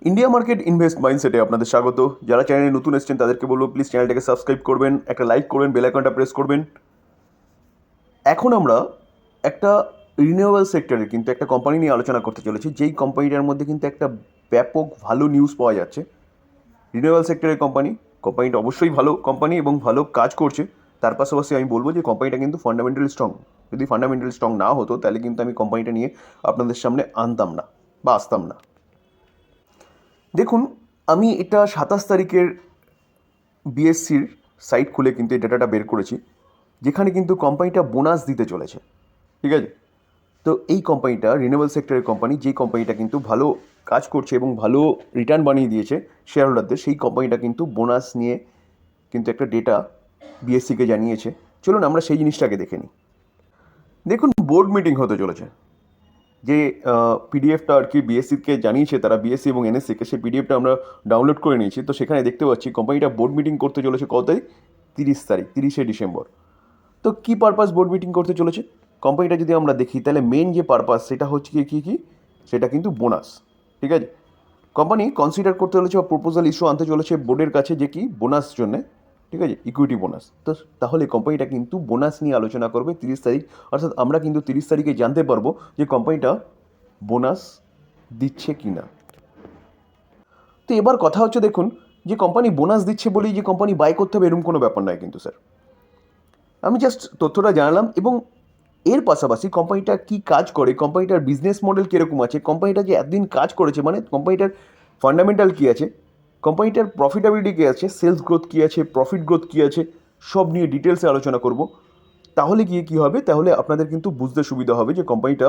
India market invest মাইন্ডসেটে আপনাদের স্বাগত। যারা চ্যানেলে নতুন এসেছেন তাদেরকে বলবো প্লিজ চ্যানেলটাকে সাবস্ক্রাইব করবেন, একটা লাইক করবেন, বেল আইকনটা প্রেস করবেন। এখন আমরা একটা রিনিউয়েবল সেক্টরের কিন্তু একটা কোম্পানি নিয়ে আলোচনা করতে চলেছি, যেই কোম্পানিটার মধ্যে কিন্তু একটা ব্যাপক ভালো নিউজ পাওয়া যাচ্ছে। রিনিউয়েবল সেক্টরের কোম্পানিটা অবশ্যই ভালো কোম্পানি এবং ভালো কাজ করছে। তার পাশাপাশি আমি বলবো যে কোম্পানিটা কিন্তু ফান্ডামেন্টালি স্ট্রং। যদি ফান্ডামেন্টালি স্ট্রং না হতো তাহলে কিন্তু আমি কোম্পানিটা নিয়ে আপনাদের সামনে আনতাম না বা আসতাম না। দেখুন, আমি এটা 27 তারিখের বিএসসির সাইট খুলে কিন্তু এই ডেটাটা বের করেছি, যেখানে কিন্তু কোম্পানিটা বোনাস দিতে চলেছে। ঠিক আছে, তো এই কোম্পানিটা রিনিউয়েবল সেক্টরের কোম্পানি, যেই কোম্পানিটা কিন্তু ভালো কাজ করছে এবং ভালো রিটার্ন বানিয়ে দিয়েছে শেয়ার হোল্ডারদের, সেই কোম্পানিটা কিন্তু বোনাস নিয়ে কিন্তু একটা ডেটা বিএসসিকে জানিয়েছে। চলুন আমরা সেই জিনিসটাকে দেখে নিই। দেখুন, বোর্ড মিটিং হতে চলেছে। যে পিডিএফটা আর কি বিএসসিকে জানিয়েছে তারা, বিএসসি এবং এনএসসিকে, সেই পিডিএফটা আমরা ডাউনলোড করে নিয়েছি। তো সেখানে দেখতে পাচ্ছি কোম্পানিটা বোর্ড মিটিং করতে চলেছে কত তারিখ? 30 তারিখ, 30শে ডিসেম্বর। তো কী পারপাস বোর্ড মিটিং করতে চলেছে কোম্পানিটা যদি আমরা দেখি, তাহলে মেন যে পারপাস সেটা হচ্ছে কি সেটা কিন্তু বোনাস। ঠিক আছে, কোম্পানি কনসিডার করতে চলেছে বা প্রপোজাল ইস্যু আনতে চলেছে বোর্ডের কাছে, যে কি বোনাস জন্যে। ঠিক আছে, ইকুইটি বোনাস। তো তাহলে কোম্পানিটা কিন্তু বোনাস নিয়ে আলোচনা করবে 30 তারিখ। অর্থাৎ আমরা কিন্তু 30 তারিখে জানতে পারবো যে কোম্পানিটা বোনাস দিচ্ছে কি না। তো এবার কথা হচ্ছে, দেখুন, যে কোম্পানি বোনাস দিচ্ছে বলেই যে কোম্পানি বাই করতে হবে এরকম কোনো ব্যাপার নয় কিন্তু স্যার। আমি জাস্ট তথ্যটা জানালাম। এবং এর পাশাপাশি কোম্পানিটা কি কাজ করে, কোম্পানিটার বিজনেস মডেল কীরকম আছে, কোম্পানিটা যে এতদিন কাজ করেছে, মানে কোম্পানিটার ফান্ডামেন্টাল কী আছে, কোম্পানিটার প্রফিটেবিলিটি কী আছে, সেলস গ্রোথ কী আছে, প্রফিট গ্রোথ কী আছে, সব নিয়ে ডিটেলসে আলোচনা করব। তাহলে গিয়ে কী হবে, তাহলে আপনাদের কিন্তু বুঝতে সুবিধা হবে যে কোম্পানিটা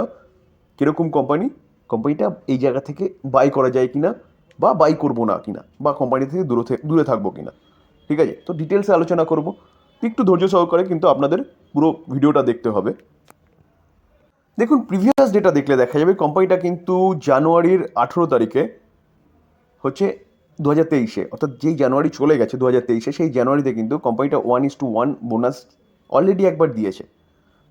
কীরকম কোম্পানি, কোম্পানিটা এই জায়গা থেকে বাই করা যায় কিনা বা বাই করবো না কিনা, বা কোম্পানি থেকে দূরে থাকবো কিনা। ঠিক আছে, তো ডিটেলসে আলোচনা করব। একটু ধৈর্য সহকারে কিন্তু আপনাদের পুরো ভিডিওটা দেখতে হবে। দেখুন, প্রিভিয়াস ডেটা দেখলে দেখা যাবে কোম্পানিটা কিন্তু জানুয়ারির 18 তারিখে হচ্ছে 2023-এ, অর্থাৎ যেই জানুয়ারি চলে গেছে 2023-এ, সেই জানুয়ারিতে কিন্তু কোম্পানিটা 1:1 বোনাস অলরেডি একবার দিয়েছে।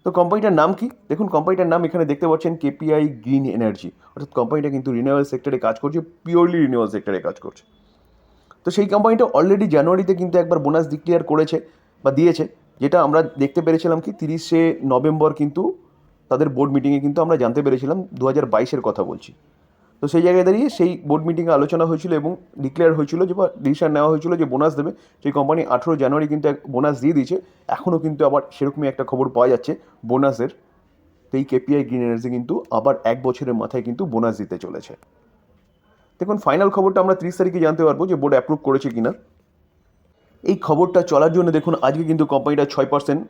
তো কোম্পানিটার নাম কি? দেখুন, কোম্পানিটার নাম এখানে দেখতে পাচ্ছেন কেপিআই গ্রিন এনার্জি। অর্থাৎ কোম্পানিটা কিন্তু রিনিউয়েবল সেক্টরে কাজ করছে, পিওরলি রিনিউয়েবল সেক্টরে কাজ করছে। তো সেই কোম্পানিটা অলরেডি জানুয়ারিতে কিন্তু একবার বোনাস ডিক্লেয়ার করেছে বা দিয়েছে, যেটা আমরা দেখতে পেরেছিলাম কি 30শে নভেম্বর কিন্তু তাদের বোর্ড মিটিংয়ে কিন্তু আমরা জানতে পেরেছিলাম, 2022-এর কথা বলছি। তো সেই জায়গায় দাঁড়িয়ে সেই বোর্ড মিটিংয়ে আলোচনা হয়েছিল এবং ডিক্লেয়ার হয়েছিল যে, বা ডিসিশন নেওয়া হয়েছিল যে বোনাস দেবে। সেই কোম্পানি 18 জানুয়ারি কিন্তু এক বোনাস দিয়ে দিয়েছে। এখনও কিন্তু আবার সেরকমই একটা খবর পাওয়া যাচ্ছে বোনাসের। তো এই কেপিআই গ্রিন এনার্জি কিন্তু আবার 1 বছরের মাথায় কিন্তু বোনাস দিতে চলেছে। দেখুন, ফাইনাল খবরটা আমরা 30 তারিখে জানতে পারবো যে বোর্ড অ্যাপ্রুভ করেছে কিনা। এই খবরটা চলার জন্য দেখুন, আজকে কিন্তু কোম্পানিটা 6%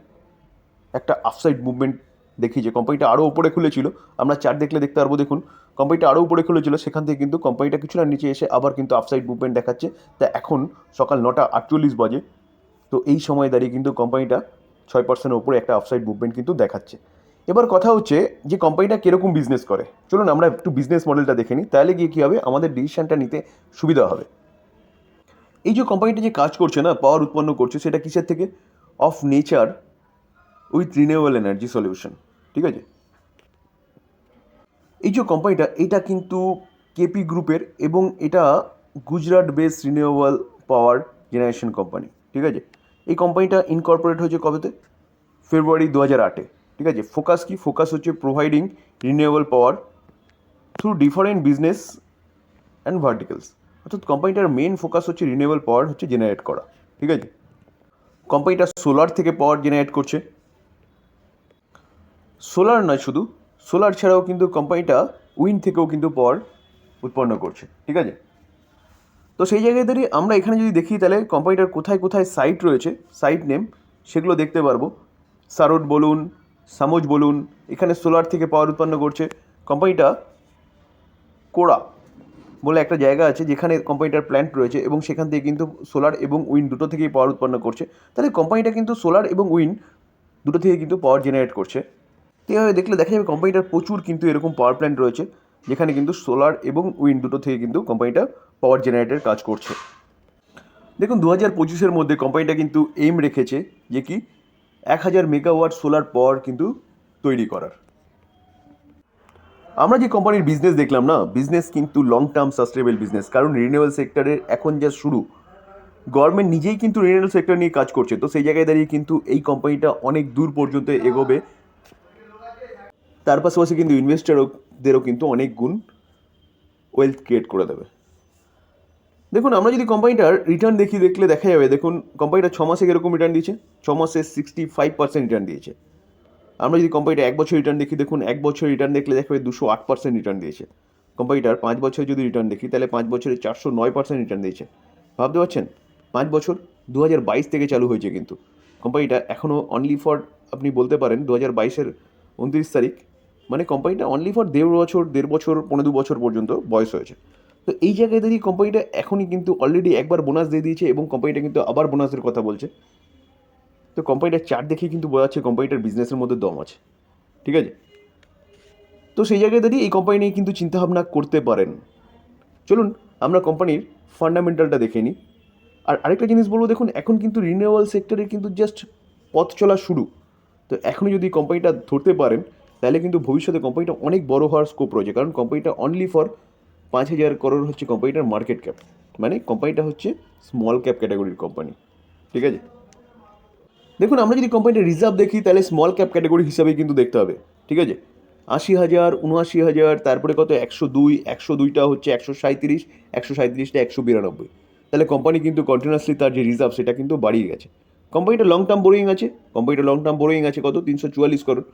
একটা আপসাইড মুভমেন্ট দেখিয়েছে। কোম্পানিটা আরও উপরে খুলেছিল, আমরা চার্ট দেখলে দেখতে পারবো। দেখুন, কোম্পানিটা আরও উপরে খুলেছিল, সেখান থেকে কিন্তু কোম্পানিটা কিছুটা নিচে এসে আবার কিন্তু আপসাইড মুভমেন্ট দেখাচ্ছে। তা এখন সকাল 9:48 বাজে। তো এই সময় দাঁড়িয়ে কিন্তু কোম্পানিটা 6%-এর উপরে একটা আপসাইড মুভমেন্ট কিন্তু দেখাচ্ছে। এবার কথা হচ্ছে যে কোম্পানিটা কীরকম বিজনেস করে। চলুন আমরা একটু বিজনেস মডেলটা দেখে নিই, তাহলে গিয়ে কী হবে, আমাদের ডিসিশনটা নিতে সুবিধা হবে। এই যে কোম্পানিটা যে কাজ করছে না, পাওয়ার উৎপন্ন করছে, সেটা কিসের থেকে? Of nature with renewable energy solution. ঠিক আছে, এই যে কোম্পানিটা, এটা কিন্তু কেপি গ্রুপের এবং এটা গুজরাট বেস রিনিউয়েবল পাওয়ার জেনারেশন কোম্পানি। ঠিক আছে, এই কোম্পানিটা ইনকর্পোরেট হয়েছে কবেতে? ফেব্রুয়ারি 2008-এ। ঠিক আছে, ফোকাস কি? ফোকাস হচ্ছে providing renewable power through different business and ভার্টিক্যালস। অর্থাৎ কোম্পানিটার মেন ফোকাস হচ্ছে রিনিউয়েবল পাওয়ার হচ্ছে জেনারেট করা। ঠিক আছে, কোম্পানিটা সোলার থেকে পাওয়ার জেনারেট করছে। সোলার নয় শুধু, সোলার ছাড়াও কিন্তু কোম্পানিটা উইন্ড থেকেও কিন্তু পাওয়ার উৎপন্ন করছে। ঠিক আছে, তো সেই জায়গায় দাঁড়িয়ে আমরা এখানে যদি দেখি, তাহলে কোম্পানিটার কোথায় কোথায় সাইট রয়েছে, সাইট নেম সেগুলো দেখতে পারবো। সারোড বলুন, সামোজ বলুন, এখানে সোলার থেকে পাওয়ার উৎপন্ন করছে। কোম্পানিটা কোড়া বলে একটা জায়গা আছে যেখানে কোম্পানিটার প্ল্যান্ট রয়েছে এবং সেখান থেকে কিন্তু সোলার এবং উইন্ড দুটো থেকেই পাওয়ার উৎপন্ন করছে। তাহলে কোম্পানিটা কিন্তু সোলার এবং উইন্ড দুটো থেকে কিন্তু পাওয়ার জেনারেট করছে। তো এভাবে দেখলে দেখা যাবে কোম্পানিটার প্রচুর কিন্তু এরকম পাওয়ার প্ল্যান্ট রয়েছে, যেখানে কিন্তু সোলার এবং উইন্ড দুটো থেকে কিন্তু কোম্পানিটা পাওয়ার জেনারেটের কাজ করছে। দেখুন, 2025-এর মধ্যে কোম্পানিটা কিন্তু এইম রেখেছে যে কি 1000 মেগাওয়াট সোলার পাওয়ার কিন্তু তৈরি করার। আমরা যে কোম্পানির বিজনেস দেখলাম না, বিজনেস কিন্তু লং টার্ম সাস্টেনেবল বিজনেস, কারণ রিনিউয়েবল সেক্টরের এখন যা শুরু, গভর্নমেন্ট নিজেই কিন্তু রিনিউয়েবল সেক্টর নিয়ে কাজ করছে। তো সেই জায়গায় দাঁড়িয়ে কিন্তু এই কোম্পানিটা অনেক দূর পর্যন্ত এগোবে। তার পাশাপাশি কিন্তু ইনভেস্টারদেরও কিন্তু অনেক গুণ ওয়েলথ ক্রিয়েট করে দেবে। দেখুন, আমরা যদি কোম্পানিটার রিটার্ন দেখলে দেখা যাবে, দেখুন কোম্পানিটা 6 মাসে এরকম রিটার্ন দিয়েছে, 6 মাসে 65% রিটার্ন দিয়েছে। আমরা যদি কোম্পানিটা 1 বছর রিটার্ন দেখি, দেখুন 1 বছর রিটার্ন দেখলে দেখা যাবে 208% রিটার্ন দিয়েছে। কোম্পানিটার 5 বছর যদি রিটার্ন দেখি, তাহলে 5 বছরে 409% রিটার্ন দিয়েছে। ভাবতে পারছেন, 5 বছর 2022 থেকে চালু হয়েছে, কিন্তু কোম্পানিটা এখনও অনলি ফর, আপনি বলতে পারেন 2022-এর 29 তারিখ, মানে কোম্পানিটা অনলি ফর 1.5 বছর 1.5 বছর পর্যন্ত বয়স হয়েছে। তো এই জায়গায় দাঁড়িয়ে কোম্পানিটা এখনই কিন্তু অলরেডি একবার বোনাস দিয়ে দিয়েছে, এবং কোম্পানিটা কিন্তু আবার বোনাসের কথা বলছে। তো কোম্পানিটার চার্ট দেখে কিন্তু বোঝা যাচ্ছে কোম্পানিটার বিজনেসের মধ্যে দম আছে, ঠিক আছে। তো সেই জায়গায় দাঁড়িয়ে এই কোম্পানি নিয়ে কিন্তু চিন্তাভাবনা করতে পারেন। চলুন আমরা কোম্পানির ফান্ডামেন্টালটা দেখে নিই। আর আরেকটা জিনিস বলবো, দেখুন এখন কিন্তু রিনিউয়েবল সেক্টরে কিন্তু জাস্ট পথ চলা শুরু। তো এখনই যদি কোম্পানিটা ধরতে পারেন, তাহলে কিন্তু ভবিষ্যতে কোম্পানিটা অনেক বড় হওয়ার স্কোপ রয়েছে, কারণ কোম্পানিটা অনলি ফর 5,000 করোড় হচ্ছে কোম্পানিটার মার্কেট ক্যাপ, মানে কোম্পানিটা হচ্ছে স্মল ক্যাপ ক্যাটাগরির কোম্পানি, ঠিক আছে। দেখুন, আমরা যদি কোম্পানিটার রিজার্ভ দেখি, তাহলে স্মল ক্যাপ ক্যাটাগরি হিসাবেই কিন্তু দেখতে হবে, ঠিক আছে। 80,000, 79,000, তারপরে কত 102, 102টা হচ্ছে 137, 137টা 192। তাহলে কোম্পানি কিন্তু কন্টিনিউয়াসলি তার যে রিজার্ভ সেটা কিন্তু বাড়িয়ে গেছে। কোম্পানিটা লং টার্ম বোরোয়িং আছে কত 344 করোড়,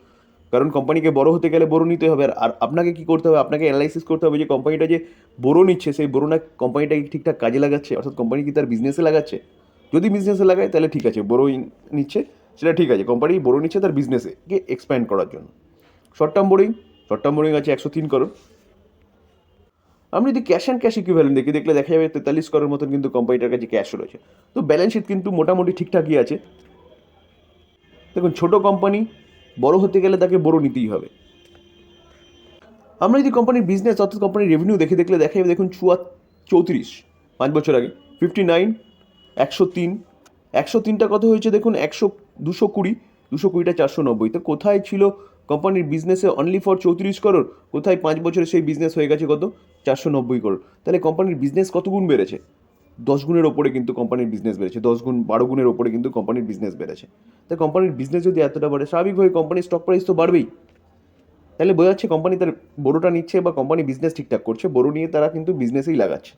কারণ কোম্পানিকে বড় হতে গেলে বোরো নিতে হবে। আর আপনাকে কী করতে হবে, আপনাকে অ্যানালাইসিস করতে হবে যে কোম্পানিটা যে বোরো নিচ্ছে, সেই বোরো না কোম্পানিটাকে ঠিকঠাক কাজে লাগাচ্ছে, অর্থাৎ কোম্পানি কি তার বিজনেসে লাগাচ্ছে। যদি বিজনেসে লাগায় তাহলে ঠিক আছে, বোরোইং নিচ্ছে সেটা ঠিক আছে, কোম্পানি বোরো নিচ্ছে তার বিজনেসে কে এক্সপ্যান্ড করার জন্য। শর্ট টার্ম বোরিং আছে 103 করোড়। আমি যদি ক্যাশ অ্যান্ড ক্যাশ ইকুইভ্যালেন্ট দেখলে দেখা যাবে 43 করোড় মতন কিন্তু কোম্পানিটার কাছে ক্যাশ রয়েছে। তো ব্যালেন্স শিট কিন্তু মোটামুটি ঠিকঠাকই আছে। দেখুন, ছোট কোম্পানি বড় হতে গেলে তাকে বড় নিতেই হবে। আমরা যদি কোম্পানির বিজনেস অর্থাৎ কোম্পানির রেভিনিউ দেখলে দেখা যাবে, দেখুন 34, 5 বছর আগে 59, 103, 103টা কত হয়েছে দেখুন 220, 220টা 490। তো কোথায় ছিল কোম্পানির বিজনেসে অনলি ফর 34 করোড়, কোথায় 5 বছরে সেই বিজনেস হয়ে গেছে কত 490 করোড়। তাহলে কোম্পানির বিজনেস কত গুণ বেড়েছে? 10 গুণের ওপরে কিন্তু কোম্পানির বিজনেস বেড়েছে, 10 গুণ 12 গুণের ওপরে কিন্তু কোম্পানির বিজনেস বেড়েছে। তাই কোম্পানির বিজনেস যদি এতটা বাড়ে, স্বাভাবিকভাবে কোম্পানির স্টক প্রাইস তো বাড়বেই। তাহলে বোঝা যাচ্ছে কোম্পানি তার বড়োটা নিচ্ছে বা কোম্পানি বিজনেস ঠিকঠাক করছে, বড়ো নিয়ে তারা কিন্তু বিজনেসেই লাগাচ্ছে।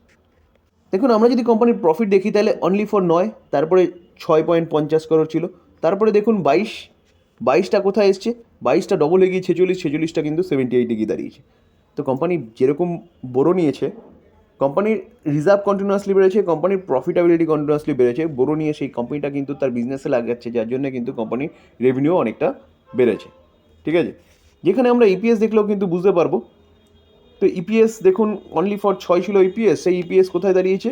দেখুন, আমরা যদি কোম্পানির প্রফিট দেখি, তাহলে অনলি ফর 9, তারপরে 6.50 করোড় ছিল, তারপরে দেখুন 22টা কোথায় এসছে, 22টা ডবল এগিয়ে 46, 46টা কিন্তু 78 গিয়ে দাঁড়িয়েছে। তো কোম্পানি যেরকম বড়ো নিয়েছে, কোম্পানির রিজার্ভ কন্টিনিউয়াসলি বেড়েছে, কোম্পানির প্রফিটেবিলিটি কন্টিনিউয়াসলি বেড়েছে, বড়ো নিয়ে সেই কোম্পানিটা কিন্তু তার বিজনেসে লাগাচ্ছে, যার জন্য কিন্তু কোম্পানির রেভিনিউ অনেকটা বেড়েছে, ঠিক আছে। যেখানে আমরা ইপিএস দেখলেও কিন্তু বুঝতে পারবো। তো ইপিএস দেখুন, অনলি ফর 6 ছিল ইপিএস, সেই ইপিএস কোথায় দাঁড়িয়েছে,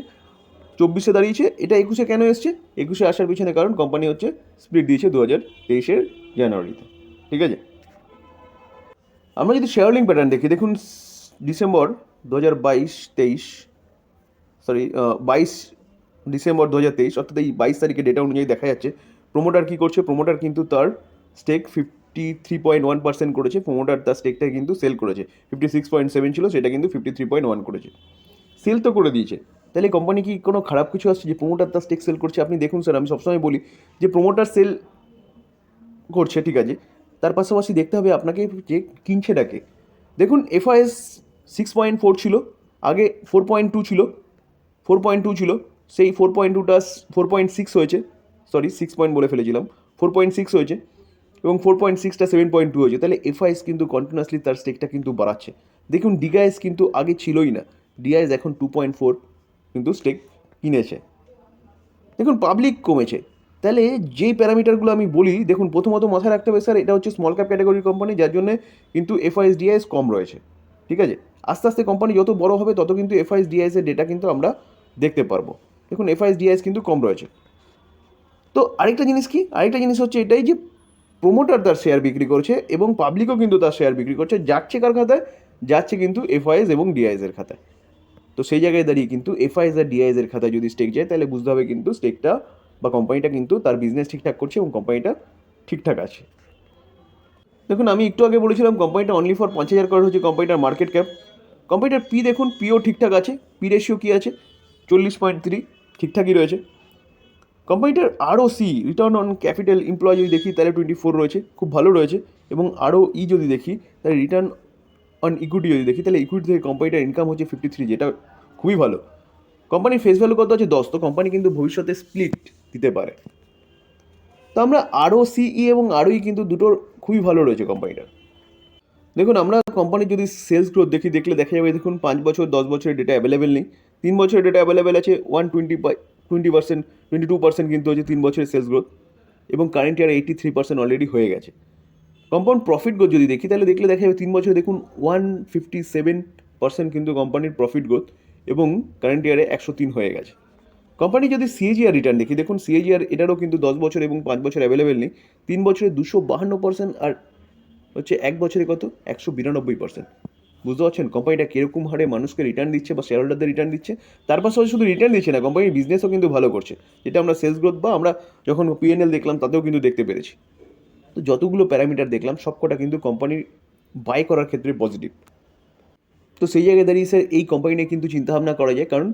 24-এ দাঁড়িয়েছে। এটা 21-এ কেন এসছে? 21-এ আসার পিছনে কারণ কোম্পানি হচ্ছে স্প্লিট দিয়েছে 2023-এর জানুয়ারিতে, ঠিক আছে। আমরা যদি শেয়ার হোল্ডিং প্যাটার্ন দেখি, দেখুন ডিসেম্বর 2022-23, সরি 22 ডিসেম্বর 2023, অর্থাৎ এই 22 তারিখে ডেটা অনুযায়ী দেখা যাচ্ছে প্রোমোটার কী করছে, প্রোমোটার কিন্তু তার স্টেক 53.1% করেছে, প্রোমোটার তার স্টেকটা কিন্তু সেল করেছে। 56.7 ছিল, সেটা কিন্তু 53.1 করেছে, সেল তো করে দিয়েছে। তাহলে কোম্পানি কি কোনো খারাপ কিছু আসছে যে প্রোমোটার তার স্টেক সেল করছে? আপনি দেখুন স্যার, আমি সবসময় বলি যে প্রোমোটার সেল করছে, ঠিক আছে, তার পাশাপাশি দেখতে হবে আপনাকে যে কিনছে ডাকে। দেখুন এফআইএস 6.4 ছিল, আগে 4.2 ছিল, 4.2 ছিল, সেই 4.2টা 4.6 হয়েছে, সরি 6 বলে ফেলেছিলাম, 4.6 হয়েছে, এবং 4.6টা 7.2 হয়েছে। তাহলে এফআইএস কিন্তু কন্টিনিউয়াসলি তার স্টেকটা কিন্তু বাড়াচ্ছে। দেখুন ডিআইএস কিন্তু আগে ছিলই না, ডিআইএস এখন 2.4 কিন্তু স্টেক কিনেছে। দেখুন পাবলিক কমেছে। তাহলে যেই প্যারামিটারগুলো আমি বলি, দেখুন প্রথমত মাথায় রাখতে হবে স্যার, এটা হচ্ছে স্মল ক্যাপ ক্যাটাগরির কোম্পানি, যার জন্য কিন্তু এফআইএস ডিআইএস কম রয়েছে, ঠিক আছে। আস্তে আস্তে কোম্পানি যত বড় হবে তত কিন্তু এফআইএস ডিআইএসের ডেটা কিন্তু আমরা দেখতে পারবো। দেখুন এফআইএস ডিআইএস কিন্তু কম রয়েছে। তো আরেকটা জিনিস হচ্ছে এটাই যে প্রোমোটার তার শেয়ার বিক্রি করছে এবং পাবলিকও কিন্তু তার শেয়ার বিক্রি করছে, যাচ্ছে কার খাতায়, যাচ্ছে কিন্তু এফআইএস এবং ডিআইএসের খাতায়। তো সেই জায়গায় দাঁড়িয়ে কিন্তু এফআইএস আর ডিআইএসের খাতায় যদি স্টেক যায়, তাহলে বুঝতে হবে কিন্তু স্টেকটা বা কোম্পানিটা কিন্তু তার বিজনেস ঠিকঠাক করছে এবং কোম্পানিটা ঠিকঠাক আছে। দেখুন, আমি একটু আগে বলেছিলাম কোম্পানিটা অনলি ফর 5,000 করোড় হচ্ছে কোম্পানিটার মার্কেট ক্যাপ। কোম্পানিটার পি দেখুন, পিও ঠিকঠাক আছে, পি রেশিও কী আছে 40.3, ঠিকঠাকই রয়েছে। কোম্পানিটার ROC, return on capital employ যদি দেখি তাহলে 24 রয়েছে, খুব ভালো রয়েছে। এবং আরওই যদি দেখি তাহলে রিটার্ন অন ইকুইটি যদি দেখি তাহলে ইকুইটি থেকে কোম্পানিটার ইনকাম হচ্ছে 53, যেটা খুবই ভালো। কোম্পানির ফেস ভ্যালু কত আছে 10, তো কোম্পানি কিন্তু ভবিষ্যতে স্প্লিট দিতে পারে। তো আমরা আরওসিই এবং আরওই কিন্তু দুটোর খুবই ভালো রয়েছে কোম্পানিটার। দেখুন, আমরা কোম্পানির যদি সেলস গ্রোথ দেখলে দেখা যাবে, দেখুন 5 বছর 10 বছরের ডেটা অ্যাভেলেবেল নেই, 3 বছরের ডেটা অ্যাভেলেবেল আছে। 20%, 22% কিন্তু হচ্ছে 3 বছরের সেলস গ্রোথ, এবং কারেন্ট ইয়ার 83% অলরেডি হয়ে গেছে। কম্পাউন্ড প্রফিট গ্রোথ যদি দেখি তাহলে দেখা যাবে 3 বছরে দেখুন 157% কিন্তু কোম্পানির প্রফিট গ্রোথ, এবং কারেন্ট ইয়ারে 103 হয়ে গেছে। কোম্পানি যদি সিএজিআর রিটার্ন দেখুন সিএজিআর এটারও কিন্তু 10 বছর এবং 5 বছর অ্যাভেলেবেল নেই। 3 বছরে 252%, আর হচ্ছে 1 বছরে কত 192%। বুঝতে পারছেন কোম্পানিটা কীরকম হারে মানুষকে রিটার্ন দিচ্ছে বা শেয়ার হোল্ডারদের রিটার্ন দিচ্ছে। তার পাশাপাশি শুধু রিটার্ন দিচ্ছে না, কোম্পানির বিজনেসও কিন্তু ভালো করছে, যেটা আমরা সেলস গ্রোথ বা আমরা যখন পিএনএল দেখলাম তাতেও কিন্তু দেখতে পেরেছি। তো যতগুলো প্যারামিটার দেখলাম সবকটা কিন্তু কোম্পানির বাই করার ক্ষেত্রে পজিটিভ। তো সেই জায়গায় দাঁড়িয়ে স্যার এই কোম্পানি নিয়ে কিন্তু চিন্তাভাবনা করা যায়, কারণ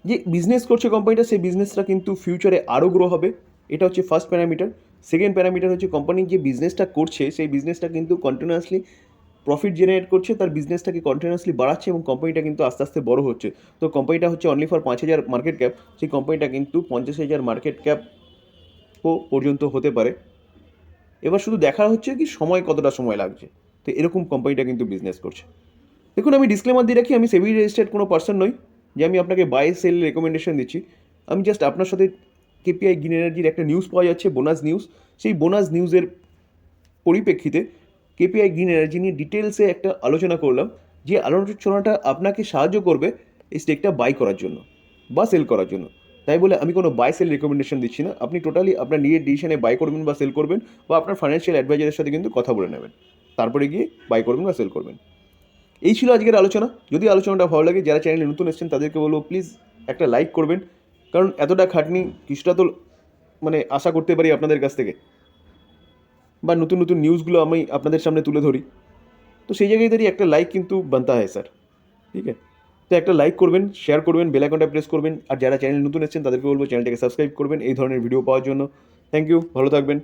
যে বিজনেস করছে কোম্পানিটা সেই বিজনেসটা কিন্তু ফিউচারে আরও গ্রো হবে। এটা হচ্ছে ফার্স্ট প্যারামিটার। সেকেন্ড প্যারামিটার হচ্ছে কোম্পানি যে বিজনেসটা করছে সেই বিজনেসটা কিন্তু কন্টিনিউয়াসলি প্রফিট জেনারেট করছে, তার বিজনেসটাকে কন্টিনিউয়াসলি বাড়াচ্ছে, এবং কোম্পানিটা কিন্তু আস্তে আস্তে বড় হচ্ছে। তো কোম্পানিটা হচ্ছে অনলি ফর 5,000 মার্কেট ক্যাপ, সেই কোম্পানিটা কিন্তু 50,000 মার্কেট ক্যাপ পর্যন্ত হতে পারে। এবার শুধু দেখা হচ্ছে কি সময় কতটা সময় লাগছে। তো এরকম কোম্পানিটা কিন্তু বিজনেস করছে। দেখুন, আমি ডিসক্লেমার দিয়ে রাখি, আমি সেবি রেজিস্টার্ড কোনো পার্সন নই যে আমি আপনাকে বাই সেল রেকমেন্ডেশন দিচ্ছি। আমি জাস্ট আপনার সাথে কেপিআই গ্রিন এনার্জির একটা নিউজ পাওয়া যাচ্ছে, বোনাস নিউজ। সেই বোনাস নিউজের পরিপ্রেক্ষিতে কেপিআই গ্রিন এনার্জি নিয়ে ডিটেলসে একটা আলোচনা করলাম, যে আলোচনাটা আপনাকে সাহায্য করবে এই স্টেকটা বাই করার জন্য বা সেল করার জন্য। তাই বলে আমি কোনো বাই সেল রেকমেন্ডেশন দিচ্ছি না, আপনি টোটালি আপনার নিজের ডিসিশনে বাই করবেন বা সেল করবেন, বা আপনার ফাইন্যান্সিয়াল অ্যাডভাইজারের সাথে কিন্তু কথা বলে নেবেন, তারপরে গিয়ে বাই করবেন বা সেল করবেন। এই ছিল আজকের আলোচনা। যদি আলোচনাটা ভালো লাগে, যারা চ্যানেলে নতুন এসেছেন তাদেরকে বলবো প্লিজ একটা লাইক করবেন, কারণ এতটা খাটনি কিছুটা তো মানে আশা করতে পারি আপনাদের কাছ থেকে, বা নতুন নতুন নিউজগুলো আমি আপনাদের সামনে তুলে ধরি। তো সেই জায়গায় দাঁড়িয়ে একটা লাইক কিন্তু বানতা হয় স্যার, ঠিক আছে? তো একটা লাইক করবেন, শেয়ার করবেন, বেল আইকনটা প্রেস করবেন, আর যারা চ্যানেল নতুন এসেছেন তাদেরকে বলবো চ্যানেলটাকে সাবস্ক্রাইব করবেন এই ধরনের ভিডিও পাওয়ার জন্য। থ্যাংক ইউ, ভালো থাকবেন।